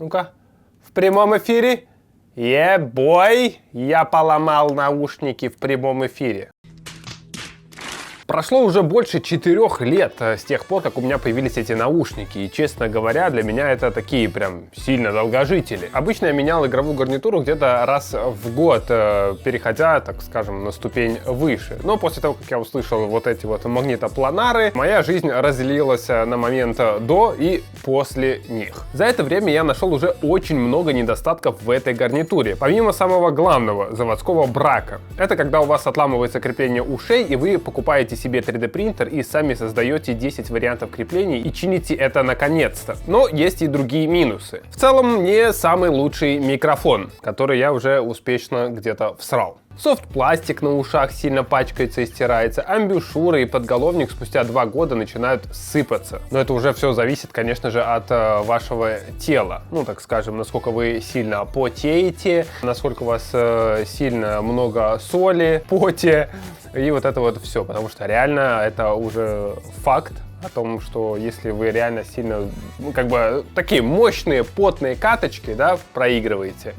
Ну-ка. В прямом эфире? Бой! Я поломал наушники в прямом эфире. Прошло уже больше 4 лет с тех пор, как у меня появились эти наушники, и, честно говоря, для меня это такие прям сильно долгожители. Обычно я менял игровую гарнитуру где-то раз в год, переходя, так скажем, на ступень выше. Но после того, как я услышал вот эти вот магнитопланары, моя жизнь разделилась на момент до и после них. За это время я нашел уже очень много недостатков в этой гарнитуре, помимо самого главного, заводского брака. Это когда у вас отламывается крепление ушей, и вы покупаете себе 3D принтер и сами создаете 10 вариантов креплений и чините это наконец-то. Но есть и другие минусы. В целом, не самый лучший микрофон, который я уже успешно где-то всрал. Софт-пластик на ушах сильно пачкается и стирается, амбушюры и подголовник спустя 2 года начинают сыпаться. Но это уже все зависит, конечно же, от вашего тела. Ну, так скажем, насколько вы сильно потеете, насколько у вас сильно много соли, поте и вот это вот все. Потому что реально это уже факт о том, что если вы реально сильно, ну, как бы такие мощные потные каточки, да, проигрываете,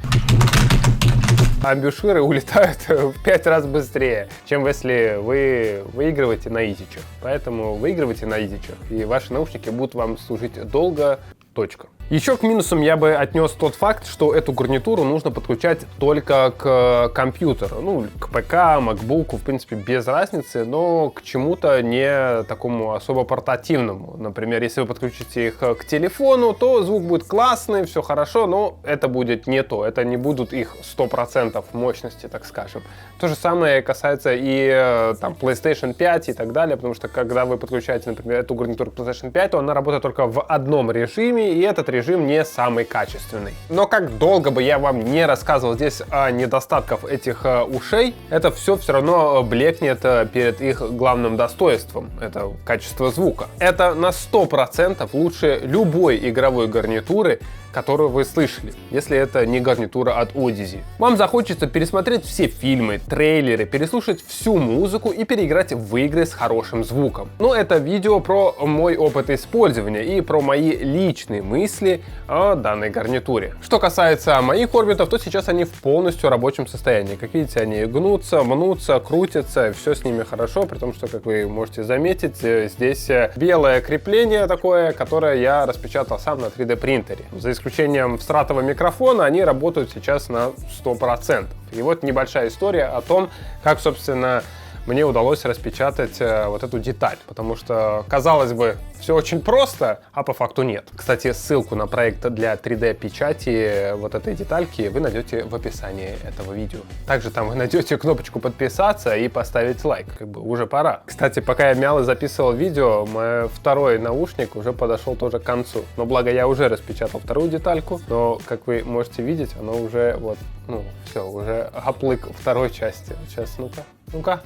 амбушюры улетают в 5 раз быстрее, чем если вы выигрываете на изичах. Поэтому выигрывайте на изичах, и ваши наушники будут вам служить долго. Точка. Еще к минусам я бы отнес тот факт, что эту гарнитуру нужно подключать только к компьютеру. Ну, к ПК, MacBook, в принципе, без разницы, но к чему-то не такому особо портативному. Например, если вы подключите их к телефону, то звук будет классный, все хорошо, но это будет не то. Это не будут их 100% мощности, так скажем. То же самое касается и там PlayStation 5 и так далее, потому что когда вы подключаете, например, эту гарнитуру к PlayStation 5, то она работает только в одном режиме, и этот режим не самый качественный. Но как долго бы я вам не рассказывал здесь о недостатках этих ушей, это все равно блекнет перед их главным достоинством. Это качество звука. Это на 100% лучше любой игровой гарнитуры, которую вы слышали, если это не гарнитура от Audeze. Вам захочется пересмотреть все фильмы, трейлеры, переслушать всю музыку и переиграть в игры с хорошим звуком. Но это видео про мой опыт использования и про мои личные мысли о данной гарнитуре. Что касается моих орбитов, то сейчас они в полностью рабочем состоянии. Как видите, они гнутся, мнутся, крутятся, все с ними хорошо, при том, что, как вы можете заметить, здесь белое крепление такое, которое я распечатал сам на 3D принтере. За исключением встратого микрофона, они работают сейчас на 100%. И вот небольшая история о том, как, собственно, мне удалось распечатать вот эту деталь, потому что, казалось бы, все очень просто, а по факту нет. Кстати, ссылку на проект для 3D печати вот этой детальки вы найдете в описании этого видео. Также там вы найдете кнопочку подписаться и поставить лайк, как бы уже пора. Кстати, пока я мял и записывал видео, мой второй наушник уже подошел тоже к концу. Но благо я уже распечатал вторую детальку, но, как вы можете видеть, оно уже вот, ну, все, уже оплык второй части. Сейчас, ну-ка.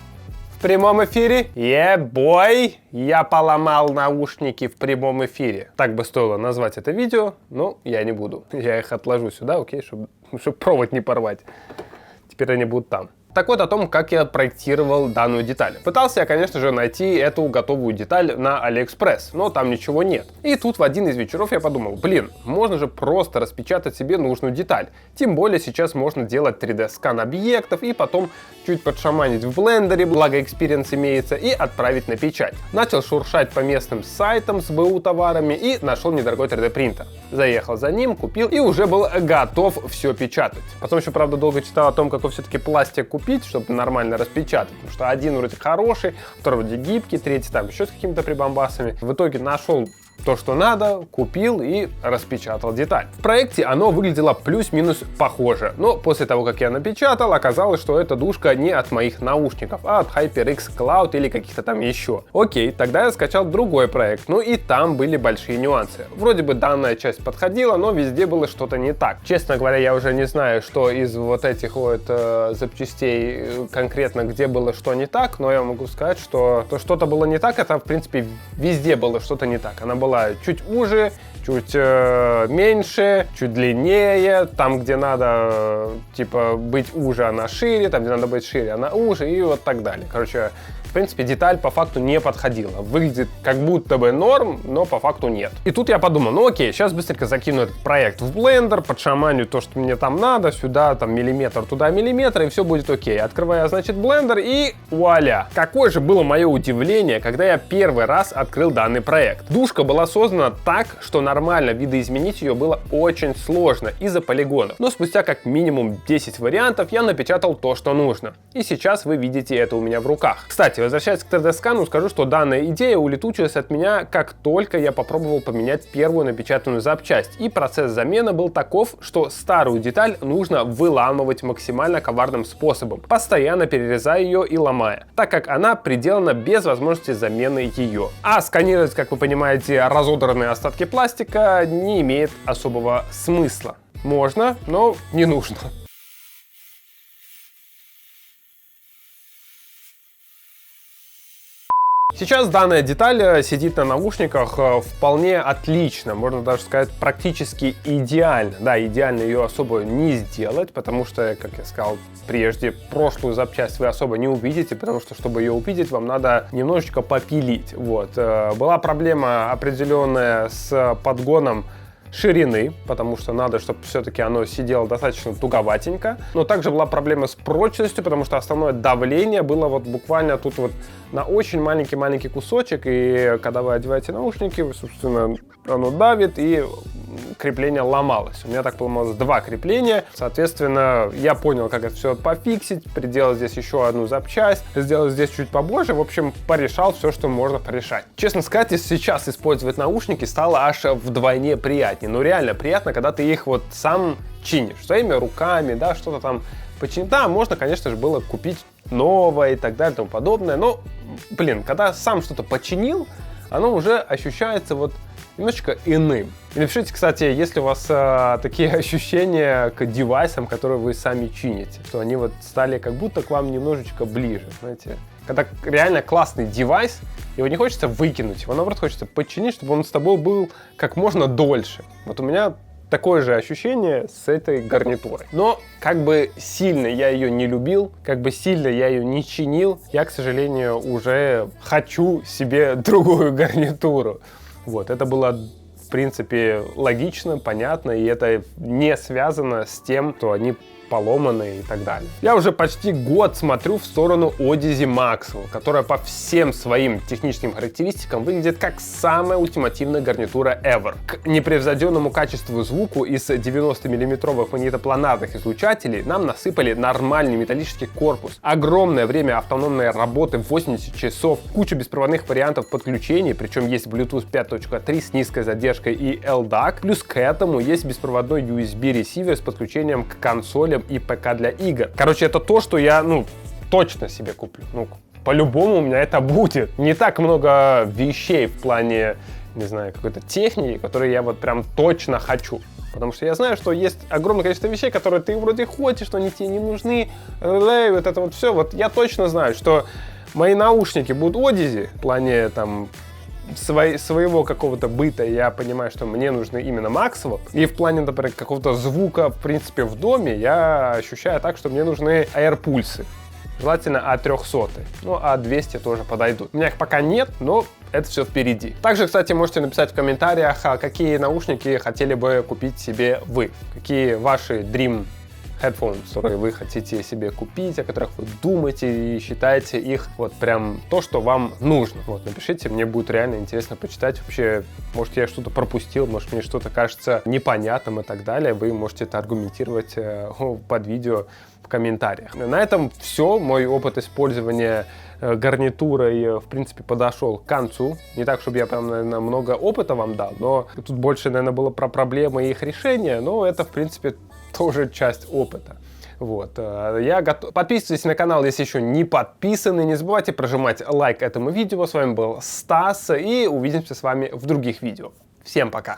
В прямом эфире? Бой! Я поломал наушники в прямом эфире. Так бы стоило назвать это видео, но я не буду. Я их отложу сюда, окей, чтобы провод не порвать. Теперь они будут там. Так вот, о том, как я проектировал данную деталь. Пытался я, конечно же, найти эту готовую деталь на AliExpress, но там ничего нет. И тут в один из вечеров я подумал, блин, можно же просто распечатать себе нужную деталь. Тем более сейчас можно делать 3D-скан объектов и потом чуть подшаманить в блендере, благо Experience имеется, и отправить на печать. Начал шуршать по местным сайтам с БУ товарами и нашел недорогой 3D принтер. Заехал за ним, купил и уже был готов все печатать. Потом еще, правда, долго читал о том, какой все-таки пластик купить, чтобы нормально распечатать, потому что один вроде хороший, второй вроде гибкий, третий там еще с какими-то прибамбасами. В итоге нашел то, что надо, купил и распечатал деталь. В проекте оно выглядело плюс-минус похоже, но после того, как я напечатал, оказалось, что эта душка не от моих наушников, а от HyperX Cloud или каких-то там еще. Окей, тогда я скачал другой проект, ну и там были большие нюансы. Вроде бы данная часть подходила, но везде было что-то не так. Честно говоря, я уже не знаю, что из вот этих вот запчастей конкретно где было что не так, но я могу сказать, что то что-то было не так, это в принципе везде было что-то не так. Она была чуть уже, чуть меньше, чуть длиннее, там, где надо, типа, быть уже, она шире, там, где надо быть шире, она уже, и вот так далее. Короче, В принципе, деталь по факту не подходила. Выглядит как будто бы норм, но по факту нет. И тут я подумал, ну окей, сейчас быстренько закину этот проект в Blender, подшаманю то, что мне там надо, сюда там миллиметр, туда миллиметр, и все будет окей. Открываю, значит, Blender и вуаля. Какое же было мое удивление, когда я первый раз открыл данный проект. Душка была создана так, что нормально видоизменить ее было очень сложно из-за полигонов. Но спустя как минимум 10 вариантов я напечатал то, что нужно. И сейчас вы видите это у меня в руках. Кстати, возвращаясь к 3D-скану, скажу, что данная идея улетучилась от меня, как только я попробовал поменять первую напечатанную запчасть. И процесс замены был таков, что старую деталь нужно выламывать максимально коварным способом, постоянно перерезая ее и ломая, так как она приделана без возможности замены ее. А сканировать, как вы понимаете, разодранные остатки пластика не имеет особого смысла. Можно, но не нужно. Сейчас данная деталь сидит на наушниках вполне отлично, можно даже сказать, практически идеально. Да, идеально ее особо не сделать, потому что, как я сказал прежде, прошлую запчасть вы особо не увидите, потому что, чтобы ее увидеть, вам надо немножечко попилить. Вот. Была проблема определенная с подгоном ширины, потому что надо, чтобы все-таки оно сидело достаточно туговатенько. Но также была проблема с прочностью, потому что основное давление было вот буквально тут вот на очень маленький кусочек, и когда вы одеваете наушники, собственно, оно давит, и крепление ломалось. У меня так поломалось 2 крепления. Соответственно, я понял, как это все пофиксить, приделал здесь еще одну запчасть, сделал здесь чуть побольше. В общем, порешал все, что можно порешать. Честно сказать, сейчас использовать наушники стало аж вдвойне приятнее. Но реально приятно, когда ты их вот сам чинишь своими руками, да, что-то там починить. Да, можно, конечно же, было купить новое и так далее и тому подобное. Но, блин, когда сам что-то починил, оно уже ощущается вот немножечко иным. И напишите, кстати, если у вас такие ощущения к девайсам, которые вы сами чините, что они вот стали как будто к вам немножечко ближе, знаете. Когда реально классный девайс, его не хочется выкинуть, его наоборот хочется починить, чтобы он с тобой был как можно дольше. Вот у меня такое же ощущение с этой гарнитурой. Но как бы сильно я ее не любил, как бы сильно я ее не чинил, я, к сожалению, уже хочу себе другую гарнитуру. Вот, это было, в принципе, логично, понятно, и это не связано с тем, что они поломаны и так далее. Я уже почти год смотрю в сторону Odyssey Maxwell, которая по всем своим техническим характеристикам выглядит как самая ультимативная гарнитура ever. К непревзойденному качеству звуку из 90-мм магнитопланарных излучателей нам насыпали нормальный металлический корпус, огромное время автономной работы 80 часов, кучу беспроводных вариантов подключений, причем есть Bluetooth 5.3 с низкой задержкой и LDAC, плюс к этому есть беспроводной USB ресивер с подключением к консолям и ПК для игр. Короче, это то, что я, точно себе куплю. По-любому у меня это будет. Не так много вещей в плане, не знаю, какой-то техники, которые я вот прям точно хочу. Потому что я знаю, что есть огромное количество вещей, которые ты вроде хочешь, но они тебе не нужны. Вот это вот все. Вот я точно знаю, что мои наушники будут Odyssey в плане там своего какого-то быта, я понимаю, что мне нужны именно Maxwell. И в плане, например, какого-то звука, в принципе, в доме, я ощущаю так, что мне нужны AirPulse. Желательно A300. A200 тоже подойдут. У меня их пока нет, но это все впереди. Также, кстати, можете написать в комментариях, какие наушники хотели бы купить себе вы. Какие ваши Dream headphones, которые вы хотите себе купить, о которых вы думаете и считаете их вот прям то, что вам нужно. Вот, напишите, мне будет реально интересно почитать. Вообще, может, я что-то пропустил, может, мне что-то кажется непонятным и так далее. Вы можете это аргументировать под видео в комментариях. На этом все. Мой опыт использования гарнитурой, в принципе, подошел к концу. Не так, чтобы я прям, наверное, много опыта вам дал, но тут больше, наверное, было про проблемы и их решения, но это, в принципе, тоже часть опыта. Вот. Я готов. Подписывайтесь на канал, если еще не подписаны. Не забывайте прожимать лайк этому видео. С вами был Стас, и увидимся с вами в других видео. Всем пока!